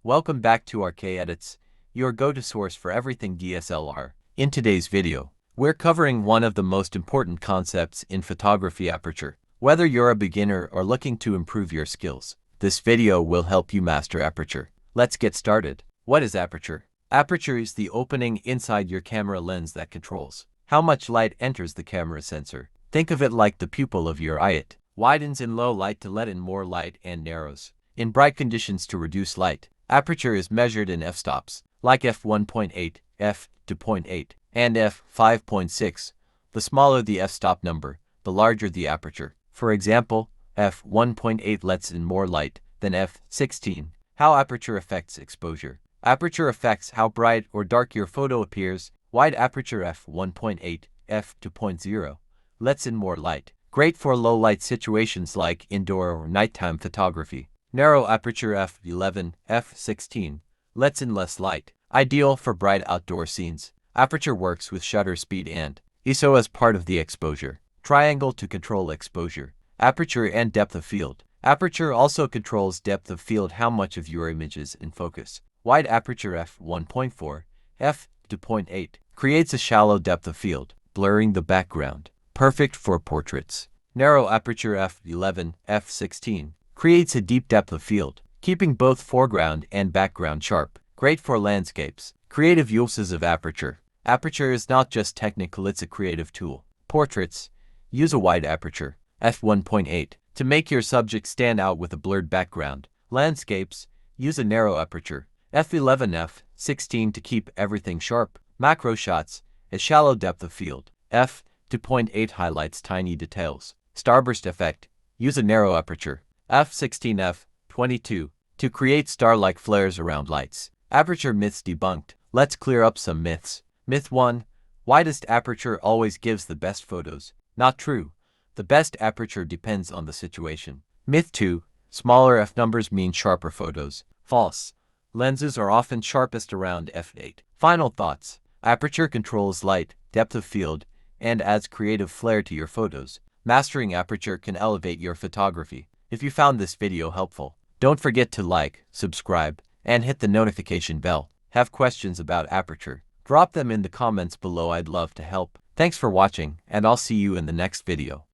Welcome back to R.K.Edits, your go-to source for everything DSLR. In today's video, we're covering one of the most important concepts in photography: aperture. Whether you're a beginner or looking to improve your skills, this video will help you master aperture. Let's get started. What is aperture? Aperture is the opening inside your camera lens that controls how much light enters the camera sensor. Think of it like the pupil of your eye. It widens in low light to let in more light and narrows in bright conditions to reduce light. Aperture is measured in f-stops, like f1.8, f2.8, and f5.6. The smaller the f-stop number, the larger the aperture. For example, f1.8 lets in more light than f16. How aperture affects exposure. Aperture affects how bright or dark your photo appears. Wide aperture f1.8, f2.0 lets in more light. Great for low-light situations like indoor or nighttime photography. Narrow aperture f11, f16 lets in less light. Ideal for bright outdoor scenes. Aperture works with shutter speed and ISO as part of the exposure. Triangle to control exposure. Aperture and depth of field. Aperture also controls depth of field, how much of your image is in focus. Wide aperture f1.4, f2.8 creates a shallow depth of field, blurring the background. Perfect for portraits. Narrow aperture f11, f16 creates a deep depth of field, keeping both foreground and background sharp. Great for landscapes. Creative uses of aperture. Aperture is not just technical, it's a creative tool. Portraits. Use a wide aperture, f1.8, to make your subject stand out with a blurred background. Landscapes. Use a narrow aperture, f11, f16 to keep everything sharp. Macro shots. A shallow depth of field, f2.8 highlights tiny details. Starburst effect. Use a narrow aperture, f16, f22 to create star-like flares around lights. Aperture myths debunked. Let's clear up some myths. Myth 1. Widest aperture always gives the best photos. Not true. The best aperture depends on the situation. Myth 2. Smaller f numbers mean sharper photos. False. Lenses are often sharpest around f8. Final thoughts. Aperture controls light, depth of field, and adds creative flair to your photos. Mastering aperture can elevate your photography. If you found this video helpful, don't forget to like, subscribe, and hit the notification bell. Have questions about aperture? Drop them in the comments below. I'd love to help. Thanks for watching, and I'll see you in the next video.